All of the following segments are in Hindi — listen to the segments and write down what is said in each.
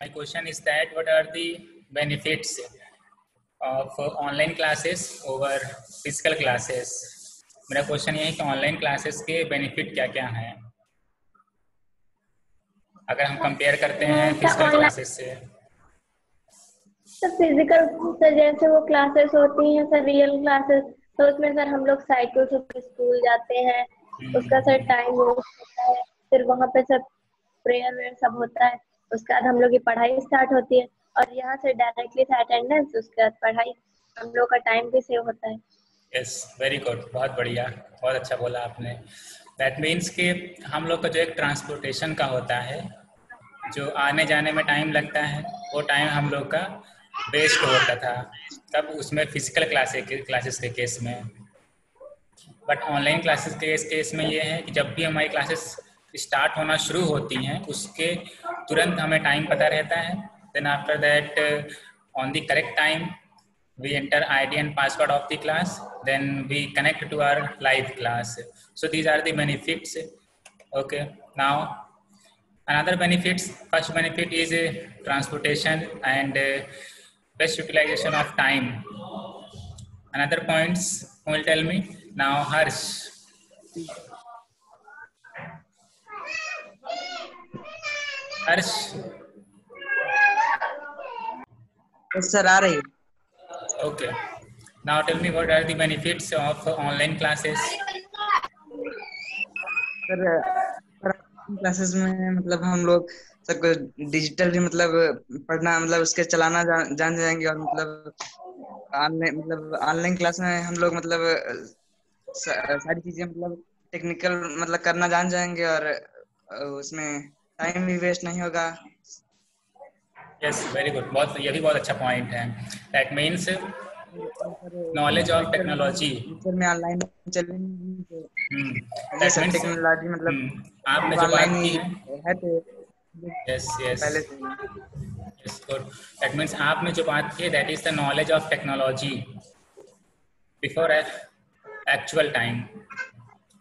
My question is that what are the benefits of online classes over physical classes? मेरा क्वेश्चन ये है कि ऑनलाइन क्लासेस के बेनिफिट क्या क्या हैं अगर हम कंपेयर करते हैं फिजिकल क्लासेस से। तो फिजिकल से जैसे वो क्लासेस होती हैं सर, रियल क्लासेस, तो उसमें सर हम लोग साइकिल से स्कूल जाते हैं, उसका सर टाइम वेस्ट होता है, फिर वहाँ पे सब प्रेयर वेयर सब होता है, उसके बाद हम लोग की पढ़ाई स्टार्ट होती है और यहाँ से डायरेक्टली से अटेंडेंस, उसके बाद पढ़ाई, हम लोग का टाइम भी सेव होता है। यस, वेरी गुड, बहुत बढ़िया, बहुत अच्छा बोला आपने। दैट मीन्स कि हम लोग का जो एक ट्रांसपोर्टेशन का होता है, जो आने जाने में टाइम लगता है, वो टाइम हम लोग का वेस्ट होता था तब उसमें फिजिकल क्लासेस के केस में। बट ऑनलाइन क्लासेस के केस में ये है कि जब भी हमारी क्लासेस स्टार्ट होना शुरू होती हैं उसके तुरंत हमें टाइम पता रहता है। Then after that on the correct time we enter ID and password of the class, then we connect to our live class. So these are the benefits. Okay, now another benefits, first benefit is transportation and best utilization of time. Another points, who will tell me now? Harsh. Harsh. Yes sir, आ रही है। Okay, now tell me what are the benefits of online classes? Sir classes में मतलब हम लोग सब डिजिटल भी मतलब पढ़ना मतलब उसके चलाना जान जाएंगे और मतलब ऑनलाइन क्लास में हम लोग मतलब सारी चीजें मतलब टेक्निकल मतलब करना जान जाएंगे और उसमें टाइम भी वेस्ट नहीं होगा। यस, वेरी गुड, बहुत, ये भी बहुत अच्छा पॉइंट है। That means knowledge of technology में ऑनलाइन दैट मीन्स टेक्नोलॉजी मतलब आपने जो बात की है तो यस यस पहले यस गुड। दैट मीन्स आपने जो बात की that is the knowledge of technology before actual time.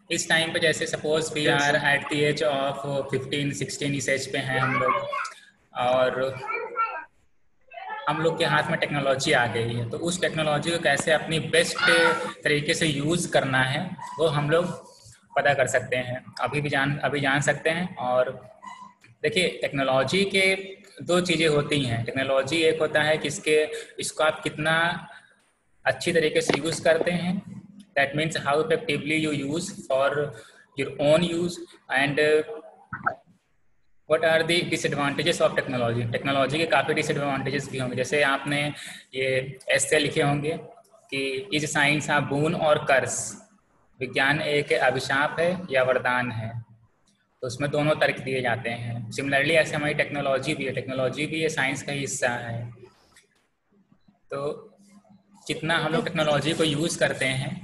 इस टाइम पे जैसे suppose we are at the age of 15-16 इस एज पे हैं हम लोग और हम लोग के हाथ में टेक्नोलॉजी आ गई है, तो उस टेक्नोलॉजी को कैसे अपनी बेस्ट तरीके से यूज़ करना है वो हम लोग पता कर सकते हैं, अभी जान सकते हैं। और देखिए, टेक्नोलॉजी के दो चीज़ें होती हैं। टेक्नोलॉजी एक होता है कि इसको आप कितना अच्छी तरीके से यूज़ करते हैं, that means how effectively you use for your own use and what are the disadvantages of technology. Technology के काफ़ी डिसएडवांटेजेस भी होंगे, जैसे आपने ये ऐसे लिखे होंगे कि इज साइंस आ बून और कर्स, विज्ञान एक अभिशाप है या वरदान है, तो उसमें दोनों तर्क दिए जाते हैं। सिमिलरली ऐसे हमारी टेक्नोलॉजी भी है, टेक्नोलॉजी भी ये साइंस का ही हिस्सा है। तो जितना हम लोग टेक्नोलॉजी को यूज़ करते हैं,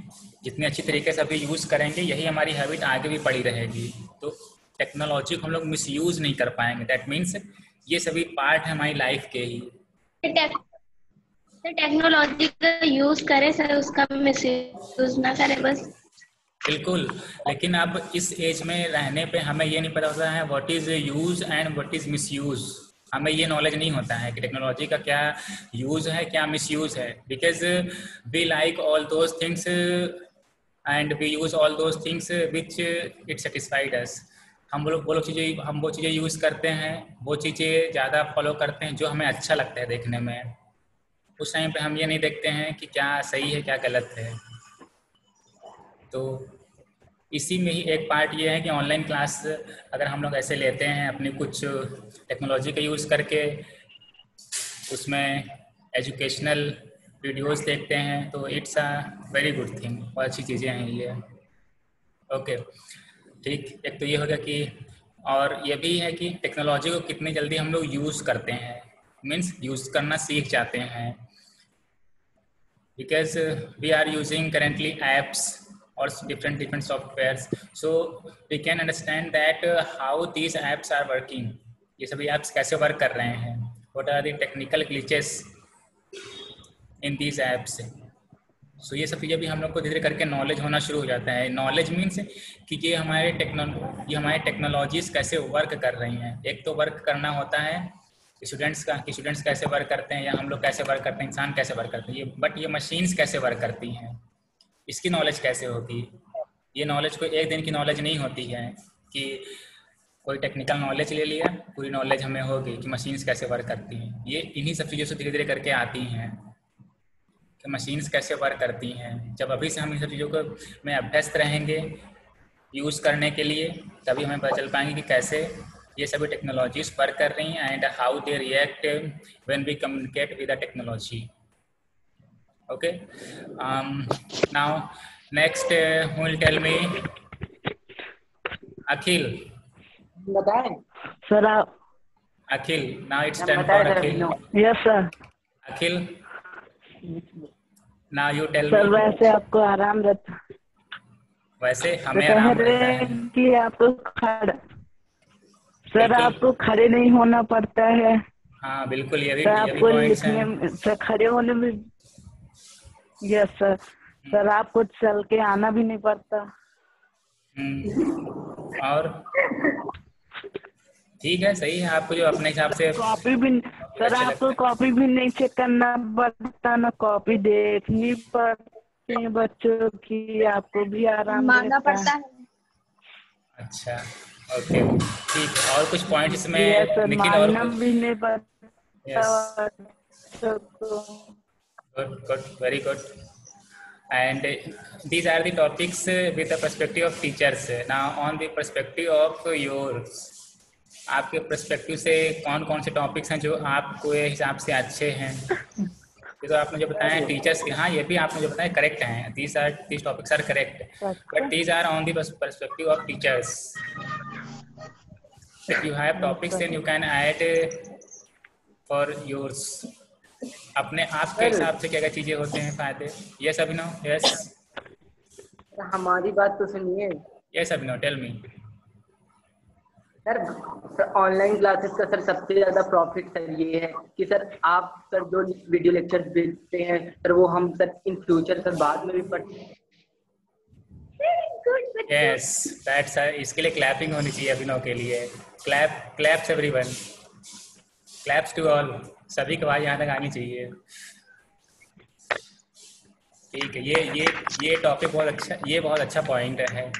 जितनी अच्छी तरीके से अभी यूज़ करेंगे, यही हमारी हैबिट आगे भी पड़ी रहेगी। तो टेक्नोलॉजी को हम लोग मिसयूज़ नहीं कर पाएंगे। दैट मीन्स ये सभी पार्ट है हमारी लाइफ के ही। टेक्नोलॉजी का यूज करें सर, उसका मिसयूज ना करें बस। बिल्कुल, लेकिन अब इस एज में रहने पे हमें ये नहीं पता होता है what is use and what is misuse. हमें ये नॉलेज नहीं होता है कि टेक्नोलॉजी का क्या यूज है, क्या मिसयूज है, because we like all those things and we use all those things which it satisfied us. हम वो चीज़ें यूज़ करते हैं, वो चीज़ें ज़्यादा फॉलो करते हैं जो हमें अच्छा लगता है देखने में। उस टाइम पे हम ये नहीं देखते हैं कि क्या सही है क्या गलत है। तो इसी में ही एक पार्ट ये है कि ऑनलाइन क्लास अगर हम लोग ऐसे लेते हैं अपनी कुछ टेक्नोलॉजी का यूज़ करके, उसमें एजुकेशनल वीडियोस देखते हैं, तो it's a very good thing, बहुत अच्छी चीज़ें हैं ये। ओके, ठीक, एक तो ये हो गया कि, और ये भी है कि टेक्नोलॉजी को कितनी जल्दी हम लोग यूज़ करते हैं, मीन्स यूज़ करना सीख जाते हैं, because we are using currently apps or different softwares, so we can understand that how these apps are working, ये सभी apps कैसे वर्क कर रहे हैं, what are the technical glitches in these apps। so ये सब चीज़ें भी हम लोग को धीरे करके नॉलेज होना शुरू हो जाता है। नॉलेज मीन्स कि ये हमारे टेक्नोलॉजीज कैसे वर्क कर रही हैं। एक तो वर्क करना होता है स्टूडेंट्स कैसे वर्क करते हैं या हम लोग कैसे वर्क करते हैं, इंसान कैसे वर्क करते हैं, ये बट ये मशीन्स कैसे वर्क करती हैं, इसकी नॉलेज कैसे होगी। ये नॉलेज कोई एक दिन की नॉलेज नहीं होती है कि कोई टेक्निकल नॉलेज ले लिया, पूरी नॉलेज हमें होगी कि मशीन्स कैसे वर्क करती हैं। ये इन्हीं सब चीज़ों से धीरे धीरे करके आती हैं कि मशीन्स कैसे वर्क करती हैं। जब अभी से हम इन सब चीज़ों को में अभ्यस्त रहेंगे यूज़ करने के लिए, तभी हमें पता चल पाएंगे कि कैसे ये सभी टेक्नोलॉजीज वर्क कर रही हैं and how they react when we communicate with the technology. Okay, now next who will tell me? Akhil. बताएं सर आप। Akhil, now it's time for Akhil. Yes sir. Akhil, now you tell sir me. वैसे आपको आराम रहता, वैसे हमें कह आराम रहे रहता है। हैं कि आपको सर बिल्कुल। आपको खड़े नहीं होना पड़ता है। हाँ बिल्कुल, ये भी सर आपको पॉइंट्स लिखने हैं। में सर खड़े होने में। Yes sir. सर आपको चल के आना भी नहीं पड़ता। और ठीक है, सही है, आपको जो अपने हिसाब से कॉपी भी सर आपको कॉपी भी नहीं चेक करना पड़ता, ना कॉपी देखनी पड़ती है बच्चों की, आपको भी आराम मानना रहता पड़ता है। है। अच्छा, ओके, ठीक है। और कुछ पॉइंट्स यस में सर, निखिल और मानना भी नहीं पड़ता। Yes, good, good, very good. And these are the topics with the perspective of teachers. Now on the perspective of yours, आपके perspective से कौन कौन से topics हैं जो आपको ये हिसाब से अच्छे हैं? ये तो आपने जो बताया टीचर्स के, हाँ ये भी आपने जो बताया करेक्ट हैं, these topics are correct, but these are on the perspective of teachers. If you have topics then you can add for yours. अपने आप के हिसाब से क्या क्या चीजें होते हैं फायदे। यस अभिनव, यस हमारी बात तो सुनिए yes Abhinav, tell me. Sir online classes का सर सबसे ज्यादा प्रॉफिट सर ये है कि सर आप सर जो वीडियो लेक्चर भेजते हैं सर वो हम सर इन फ्यूचर सर बाद में भी पढ़ते हैं। यस, दैट्स, इसके लिए क्लैपिंग होनी चाहिए अभिनव के लिए। Claps everyone, claps to all, सभी की आवाज यहाँ तक आनी चाहिए। ठीक है, ये टॉपिक बहुत अच्छा पॉइंट है।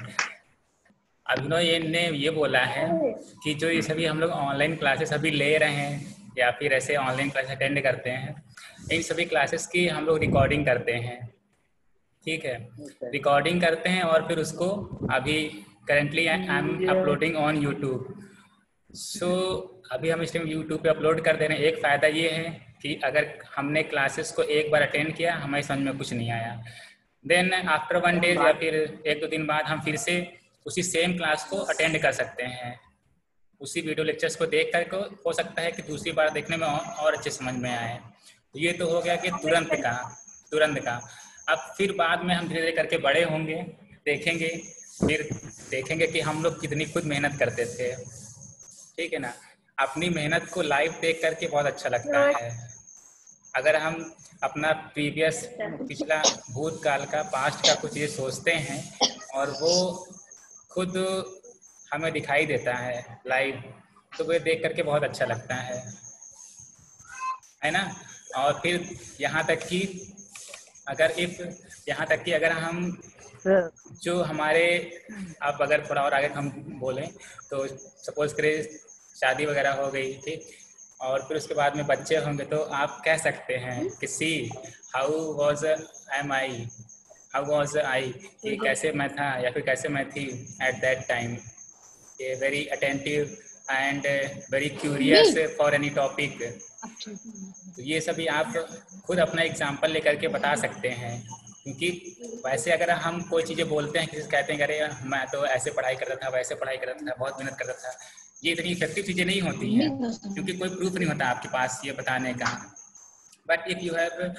अभिनव ने ये बोला है कि जो ये सभी हम लोग ऑनलाइन क्लासेस अभी ले रहे हैं या फिर ऐसे ऑनलाइन क्लास अटेंड करते हैं, इन सभी क्लासेस की हम लोग रिकॉर्डिंग करते हैं। ठीक है, रिकॉर्डिंग करते हैं और फिर उसको अभी currently I am uploading on YouTube. So अभी हम इस टाइम यूट्यूब पे अपलोड कर दे रहे हैं। एक फ़ायदा ये है कि अगर हमने क्लासेस को एक बार अटेंड किया, हमें समझ में कुछ नहीं आया, देन आफ्टर 1 डेज या फिर 1-2 दिन बाद हम फिर से उसी सेम क्लास को अटेंड कर सकते हैं। उसी वीडियो लेक्चर्स को देख कर हो सकता है कि दूसरी बार देखने में और अच्छे समझ में आए। तो ये तो हो गया कि तुरंत का। अब फिर बाद में हम धीरे धीरे करके बड़े होंगे, फिर देखेंगे कि हम लोग कितनी खुद मेहनत करते थे। ठीक है ना, अपनी मेहनत को लाइव देख करके बहुत अच्छा लगता है। अगर हम अपना पिछला भूतकाल का, पास्ट का कुछ ये सोचते हैं और वो खुद हमें दिखाई देता है लाइव, तो वो देख करके बहुत अच्छा लगता है ना। और फिर यहाँ तक कि अगर हम जो हमारे, अब अगर थोड़ा और आगे हम बोलें तो सपोज करें शादी वगैरह हो गई, ठीक, और फिर उसके बाद में बच्चे होंगे, तो आप कह सकते हैं कि सी हाउ वॉज आई, कि कैसे मैं था या फिर कैसे मैं थी एट दैट टाइम। ये very attentive and very curious for any topic. तो ये सभी आप खुद अपना एग्जाम्पल लेकर के बता सकते हैं, क्योंकि वैसे अगर हम कोई चीज़ें बोलते हैं, किसी कहते हैं अरे मैं तो ऐसे पढ़ाई करता था, वैसे पढ़ाई करता था, बहुत मेहनत करता था, ये इतनी इफेक्टिव चीज़ें नहीं होती हैं, क्योंकि कोई प्रूफ नहीं होता आपके पास ये बताने का। But if you have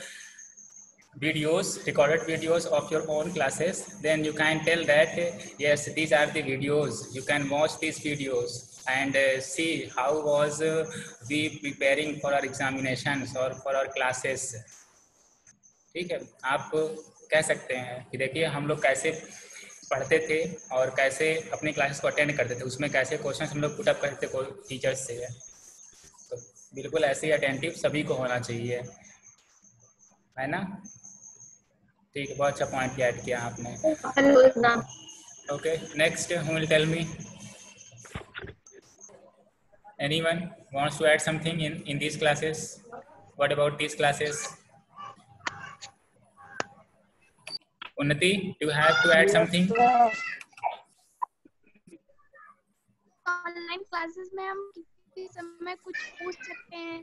recorded videos of your own classes, then you can tell that yes, these are the videos, you can watch these videos and see how was we preparing for our examinations or for our classes। ठीक है, आप कह सकते हैं कि देखिए हम लोग कैसे पढ़ते थे और कैसे अपनी क्लासेस को अटेंड करते थे, उसमें कैसे क्वेश्चंस हम लोग पुट अप करते थे टीचर्स से। तो बिल्कुल ऐसे ही अटेंटिव सभी को होना चाहिए, है ना? ठीक है, बहुत अच्छा पॉइंट ऐड किया आपने। Okay, next who will tell me? Anyone wants to add something in these classes? What about these classes? Unnati, do you have to add something? Online classes में हम किसी समय कुछ पूछ सकते हैं।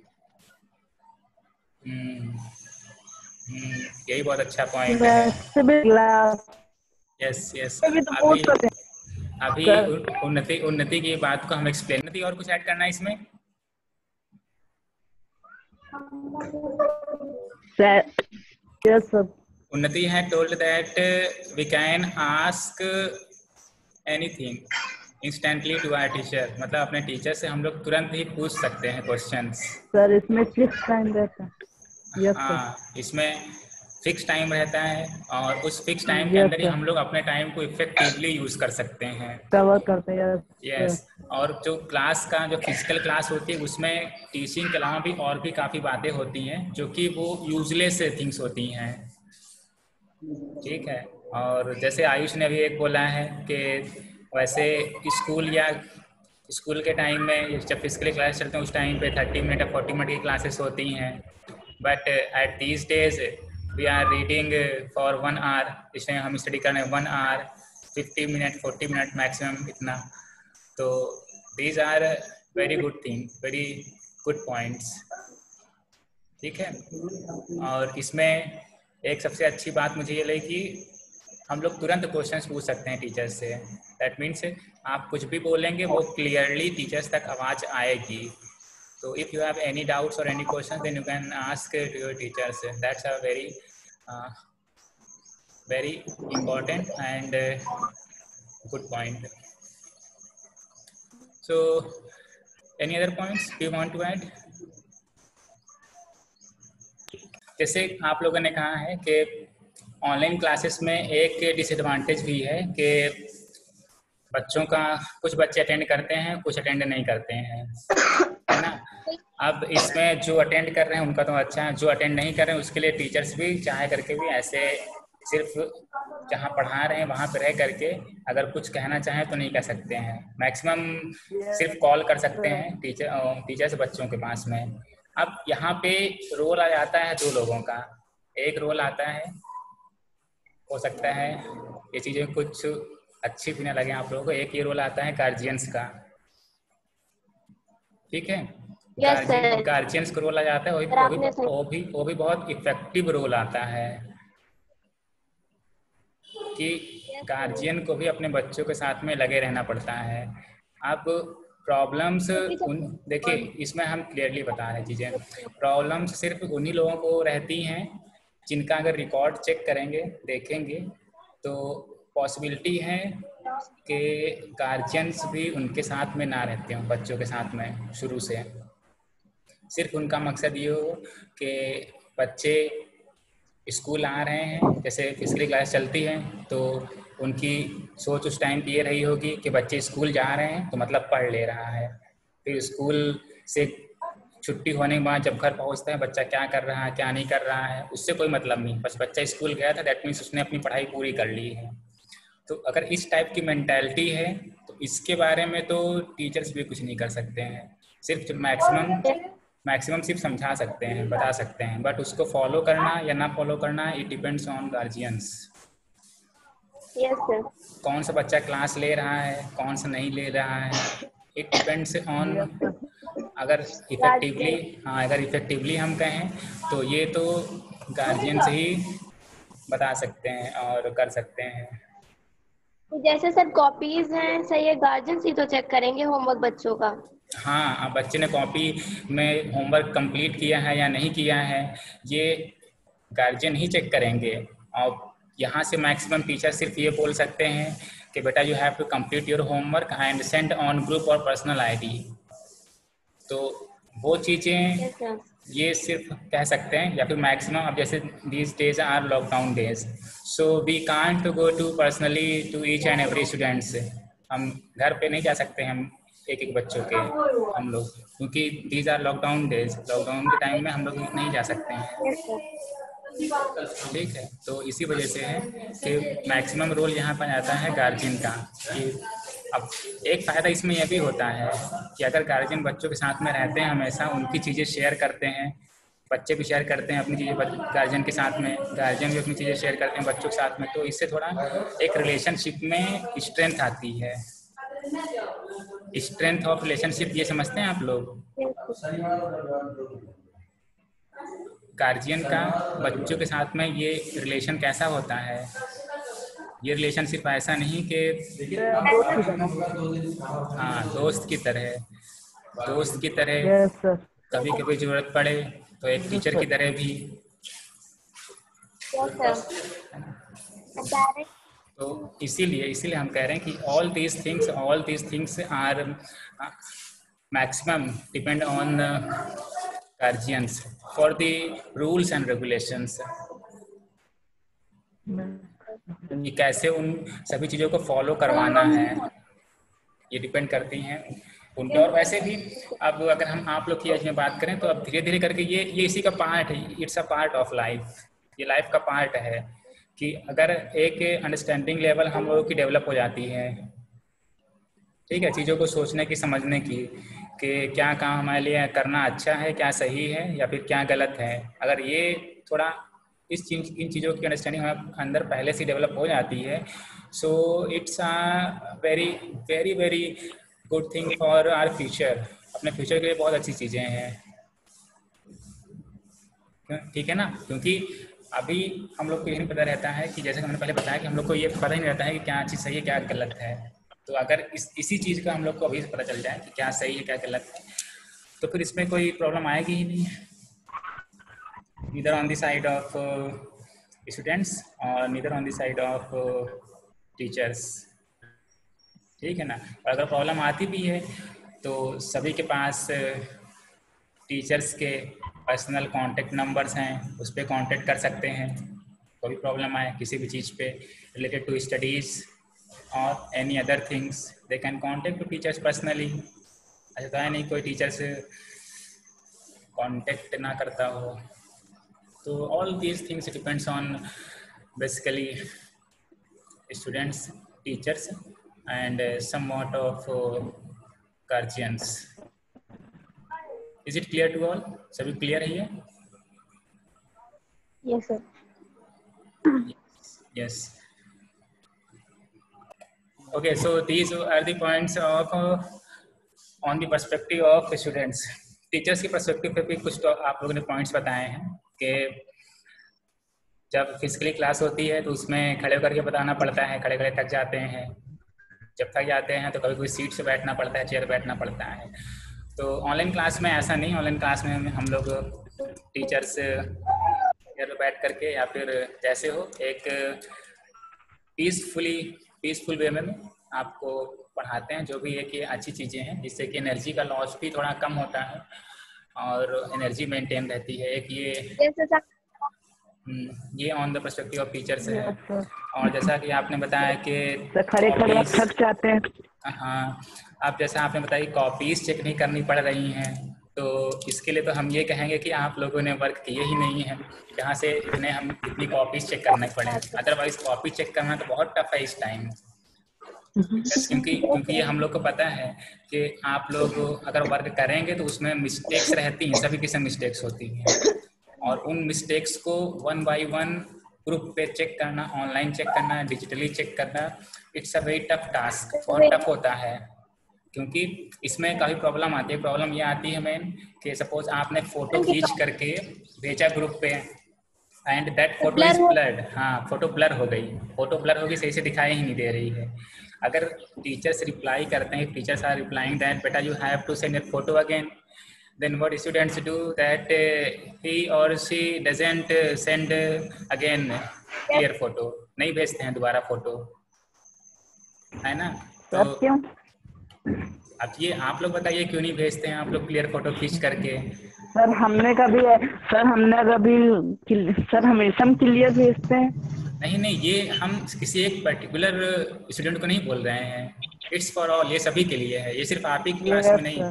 यही बहुत अच्छा पॉइंट है। यस यस, अभी उन्नति की बात को हम एक्सप्लेन। उन्नति और कुछ ऐड करना है इसमें? Yes, sir. Unnati had told that we can ask anything instantly to our teacher, मतलब अपने टीचर से हम लोग तुरंत ही पूछ सकते हैं क्वेश्चंस। सर इसमें फिक्स टाइम रहता है। हाँ, इसमें फिक्स टाइम रहता है और उस फिक्स टाइम के अंदर ही हम लोग अपने टाइम को इफेक्टिवली यूज कर सकते हैं, कवर करते हैं। यस। और जो क्लास का जो फिजिकल क्लास होती है उसमें टीचिंग के अलावा भी और भी काफ़ी बातें होती हैं जो कि वो यूजलेस थिंग्स होती हैं, ठीक है। और जैसे आयुष ने अभी एक बोला है कि वैसे स्कूल के टाइम में जब फिजिकली क्लास चलते हैं उस टाइम पे 30 मिनट या 40 मिनट की क्लासेस होती हैं, but at these days we are reading for 1 hour. इसमें हम स्टडी कर रहे हैं 1 आवर 50 मिनट 40 मिनट मैक्सिमम इतना। तो these are very good thing, very good points, ठीक है। और इसमें एक सबसे अच्छी बात मुझे ये लगी कि हम लोग तुरंत क्वेश्चंस पूछ सकते हैं टीचर्स से। दैट मीन्स आप कुछ भी बोलेंगे वो क्लियरली टीचर्स तक आवाज़ आएगी। तो if you have any doubts और any question then you can ask to your teachers. That's a very important and good point. So any other points you want to add? जैसे आप लोगों ने कहा है कि ऑनलाइन क्लासेस में एक डिसएडवांटेज भी है कि बच्चों का कुछ बच्चे अटेंड करते हैं, कुछ अटेंड नहीं करते हैं, है ना। अब इसमें जो अटेंड कर रहे हैं उनका तो अच्छा है, जो अटेंड नहीं कर रहे हैं उसके लिए टीचर्स भी चाहे करके भी ऐसे सिर्फ जहाँ पढ़ा रहे हैं वहाँ पे रह करके अगर कुछ कहना चाहें तो नहीं कह सकते हैं। मैक्सिमम सिर्फ कॉल कर सकते हैं टीचर्स बच्चों के पास में। अब यहाँ पे रोल आ जाता है 2 लोगों का। एक रोल आता है, हो सकता है ये चीज़ें कुछ अच्छी भी ना लगे आप लोगों को, एक ये रोल आता है गार्जियंस का, ठीक है। गार्जियंस का रोल आ जाता है, वो भी बहुत इफेक्टिव रोल आता है कि गार्जियन को भी अपने बच्चों के साथ में लगे रहना पड़ता है। अब प्रॉब्लम्स देखिए इसमें हम क्लियरली बता रहे हैं चीज़ें, प्रॉब्लम्स सिर्फ उन्हीं लोगों को रहती हैं जिनका अगर रिकॉर्ड चेक करेंगे देखेंगे तो पॉसिबिलिटी है कि गार्जियंस भी उनके साथ में ना रहते हों बच्चों के साथ में शुरू से। सिर्फ उनका मकसद ये हो कि बच्चे स्कूल आ रहे हैं, जैसे फिजिकली क्लास चलती है तो उनकी सोच उस टाइम की ये रही होगी कि बच्चे स्कूल जा रहे हैं तो मतलब पढ़ ले रहा है। फिर स्कूल से छुट्टी होने के बाद जब घर पहुंचता है बच्चा क्या कर रहा है क्या नहीं कर रहा है उससे कोई मतलब नहीं, बस बच्चा स्कूल गया था दैट मीन्स उसने अपनी पढ़ाई पूरी कर ली है। तो अगर इस टाइप की मेंटालिटी है तो इसके बारे में तो टीचर्स भी कुछ नहीं कर सकते हैं, सिर्फ मैक्सिमम सिर्फ समझा सकते हैं, बता सकते हैं, बट उसको फॉलो करना या ना फॉलो करना it depends on guardians. Yes sir. कौन सा बच्चा क्लास ले रहा है कौन सा नहीं ले रहा है इट डिपेंड्स ऑन। अगर इफेक्टिवली हम कहें तो ये तो गार्जियन से ही बता सकते हैं और कर सकते हैं। जैसे सर कॉपीज हैं सही है, गार्जियन ही तो चेक करेंगे होमवर्क बच्चों का। हाँ, अब बच्चे ने कॉपी में होमवर्क कंप्लीट किया है या नहीं किया है ये गार्जियन ही चेक करेंगे। और यहाँ से मैक्सिमम टीचर सिर्फ ये बोल सकते हैं कि बेटा you have to complete your homework and send on group और पर्सनल आईडी। तो वो चीज़ें ये सिर्फ कह सकते हैं, या फिर मैक्सिमम अब जैसे these days are lockdown days so we can't go to personally to each and every students. हम घर पे नहीं जा सकते हम एक एक बच्चों के हम लोग, क्योंकि these are lockdown days, lockdown के टाइम में हम लोग नहीं जा सकते हैं। ठीक है, तो इसी वजह से है कि मैक्सिमम रोल यहाँ पर आता है गार्जियन का। कि अब एक फ़ायदा इसमें यह भी होता है कि अगर गार्जियन बच्चों के साथ में रहते हैं, हमेशा उनकी चीज़ें शेयर करते हैं, बच्चे भी शेयर करते हैं अपनी चीज़ें गार्जियन के साथ में, गार्जियन भी अपनी चीज़ें शेयर करते हैं बच्चों के साथ में, तो इससे थोड़ा एक रिलेशनशिप में स्ट्रेंथ आती है। स्ट्रेंथ ऑफ रिलेशनशिप ये समझते हैं आप लोग? गार्जियन का बच्चों के साथ में ये रिलेशन कैसा होता है? ये रिलेशन सिर्फ ऐसा नहीं कि हाँ दोस्त की तरह, दोस्त की तरह, कभी कभी जरूरत पड़े तो एक टीचर की तरह भी। तो इसीलिए हम कह रहे हैं कि all these things are maximum depend on guardians for the rules and regulations. ये कैसे उन सभी चीज़ों को फॉलो करवाना है, ये डिपेंड करती हैं उनके। और वैसे भी अब अगर हम आप लोग की एज में बात करें तो अब धीरे धीरे करके ये इसी का पार्ट है, it's a part of life, ये लाइफ का पार्ट है कि अगर एक अंडरस्टैंडिंग लेवल हम लोगों की डेवलप हो जाती है, ठीक है, चीज़ों को सोचने की, समझने की, कि क्या काम हमारे लिए करना अच्छा है, क्या सही है या फिर क्या गलत है, अगर ये थोड़ा इन चीज़ों की अंडरस्टैंडिंग हमारे अंदर पहले से डेवलप हो जाती है, so it's a very very very good thing for our future. अपने फ्यूचर के लिए बहुत अच्छी चीज़ें हैं, ठीक है ना? क्योंकि अभी हम लोग को ये नहीं पता रहता है कि जैसे मैंने पहले बताया कि हम लोग को ये पता ही नहीं रहता है कि क्या चीज़ सही है क्या गलत है। तो अगर इसी चीज़ का हम लोग को अभी पता चल जाए कि क्या सही है क्या गलत है, तो फिर इसमें कोई प्रॉब्लम आएगी ही नहीं, neither on the side of students or neither on the side of teachers, ठीक है ना? अगर प्रॉब्लम आती भी है तो सभी के पास टीचर्स के पर्सनल कांटेक्ट नंबर्स हैं, उस पर कांटेक्ट कर सकते हैं। कोई प्रॉब्लम आए किसी भी चीज़ पे रिलेटेड टू स्टडीज़ और any other things, they can contact to teachers personally. ऐसा तो है नहीं कोई टीचर से कांटेक्ट ना करता हो। तो all these things depends on basically students, teachers and somewhat of guardians. Is it clear to all? सभी clear है ये? Yes sir. Yes. Okay, so these are the points of on the perspective of students. Teachers की पर्सपेक्टिव पे भी कुछ तो आप लोगों ने पॉइंट्स बताए हैं कि जब फिजिकली क्लास होती है तो उसमें खड़े करके बताना पड़ता है, खड़े खड़े थक जाते हैं, जब थक जाते हैं तो कभी कोई सीट से बैठना पड़ता है, चेयर बैठना पड़ता है। तो ऑनलाइन क्लास में ऐसा नहीं, ऑनलाइन क्लास में हम लोग टीचर्स चेयर पर बैठ करके या फिर जैसे हो एक पीसफुल वे में आपको पढ़ाते हैं, जो भी है कि अच्छी चीज़ें हैं, जिससे कि एनर्जी का लॉस भी थोड़ा कम होता है और एनर्जी मेंटेन रहती है। एक ये on the perspective of teachers है। और जैसा कि आपने बताया कि खड़े खड़े थक जाते हैं, हाँ, आप जैसा आपने बताया कॉपीज चेक नहीं करनी पड़ रही हैं, तो इसके लिए तो हम ये कहेंगे कि आप लोगों ने वर्क किए ही नहीं है जहाँ से हम इतनी कॉपीज चेक करने पड़े। अदरवाइज कॉपी चेक करना तो बहुत टफ है इस टाइम, क्योंकि ये हम लोग को पता है कि आप लोग अगर वर्क करेंगे तो उसमें मिस्टेक्स रहती हैं, सभी किस्म मिस्टेक्स होती हैं, और उन मिस्टेक्स को वन बाय वन ग्रुप पे चेक करना, ऑनलाइन चेक करना, डिजिटली चेक करना, it's a very tough task, बहुत टफ होता है। क्योंकि इसमें काफ़ी प्रॉब्लम आती है। प्रॉब्लम ये आती है मेन कि सपोज आपने फ़ोटो खींच करके भेजा ग्रुप पे and that photo is blurred, हाँ फोटो ब्लर हो गई, सही से दिखाई ही नहीं दे रही है। अगर टीचर्स रिप्लाई करते हैं, टीचर्स आर रिप्लाइंग दैट बेटा you have to send a photo again, then what students do that he or she doesn't send again clear photo, नहीं भेजते हैं दोबारा फोटो, है ना? तो क्यों? अब ये आप लोग बताइए क्यों नहीं भेजते हैं आप लोग क्लियर फोटो खींच करके? सर हमने कभी सर हमेशा हम क्लियर भेजते हैं। नहीं, ये हम किसी एक पर्टिकुलर स्टूडेंट को नहीं बोल रहे हैं, इट्स फॉर ऑल, ये सभी के लिए है, ये सिर्फ आप ही क्लास में नहीं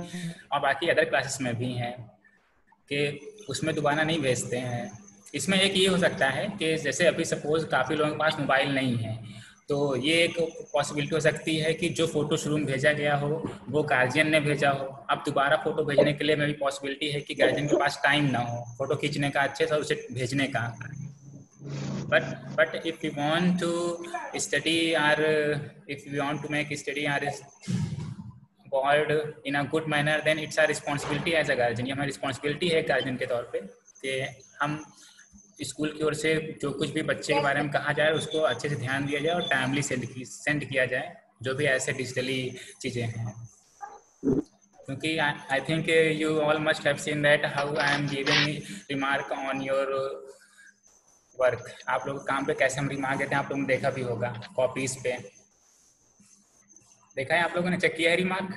और बाकी अदर क्लासेस में भी हैं कि उसमें दोबारा नहीं भेजते हैं। इसमें एक ये हो सकता है कि जैसे अभी सपोज काफ़ी लोगों के पास मोबाइल नहीं है, तो ये एक पॉसिबिलिटी हो सकती है कि जो फ़ोटो शुरू में भेजा गया हो वो गार्जियन ने भेजा हो। अब दोबारा फ़ोटो भेजने के लिए मेरी पॉसिबिलिटी है कि गार्जियन के पास टाइम ना हो फ़ोटो खींचने का अच्छे से, उसे भेजने का। But if we want to study or if we want to make study or board in a good manner, then it's our responsibility as a guardian। ये हमारी रिस्पॉन्सिबिलिटी है गार्जियन के तौर पे कि हम स्कूल की ओर से जो कुछ भी बच्चे के बारे में कहा जाए उसको अच्छे से ध्यान दिया जाए और टाइमली सेंड किया जाए, जो भी ऐसे डिजिटली चीज़ें हैं। क्योंकि I think you all must have seen that how I am giving remark on your work. आप लोग काम पे कैसे हम रिमार्क देते हैं आप लोगों ने देखा भी होगा कॉपीज पे, देखा है आप लोगों ने, चेक किया है रिमार्क?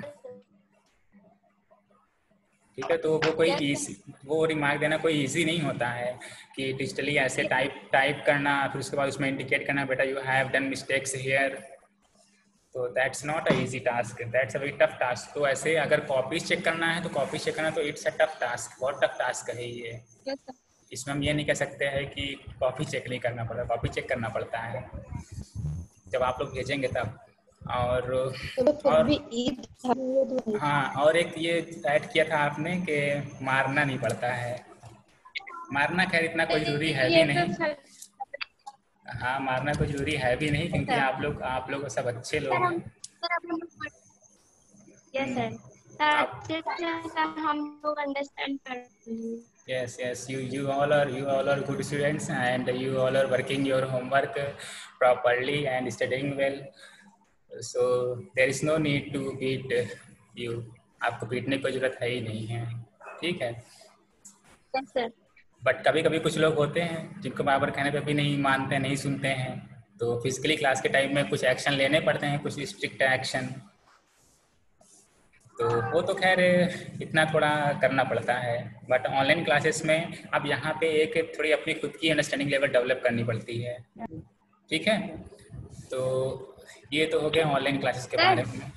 ठीक है, तो वो कोई वो रिमार्क देना कोई इजी नहीं होता है कि डिजिटली ऐसे टाइप करना फिर उसके बाद उसमें इंडिकेट करना बेटा you have done mistakes here, तो that's not a easy task, that's a very tough task. तो ऐसे अगर कॉपीज चेक करना है तो कॉपीज चेक करना तो इट्स अ टफ टास्क, बहुत टफ टास्क है ये। इसमें हम ये नहीं कह सकते हैं कि कॉपी चेक नहीं करना पड़ता, कॉपी चेक करना पड़ता है जब आप लोग भेजेंगे तब। और हाँ, और एक ये ऐड किया था आपने कि मारना नहीं पड़ता है। मारना खैर इतना कोई जरूरी है भी नहीं, हाँ मारना कोई जरूरी है भी नहीं क्योंकि आप लोग सब अच्छे लोग हैं। हम लोग अंडरस्टैंड करते हैं। Yes, you all are good students and you all are working your homework properly and studying well. So there is no need to beat you. आपको पीटने की जरूरत है ही नहीं है, ठीक है? Yes sir. बट कभी कभी कुछ लोग होते हैं जिनको बार-बार कहने पे भी नहीं मानते, नहीं सुनते हैं, तो फिजिकली क्लास के टाइम में कुछ एक्शन लेने पड़ते हैं, कुछ स्ट्रिक्ट एक्शन। तो वो तो खैर इतना थोड़ा करना पड़ता है, बट ऑनलाइन क्लासेस में अब यहाँ पे एक थोड़ी अपनी खुद की अंडरस्टैंडिंग लेवल डेवलप करनी पड़ती है, ठीक है? तो ये तो हो गया ऑनलाइन क्लासेस के बारे में।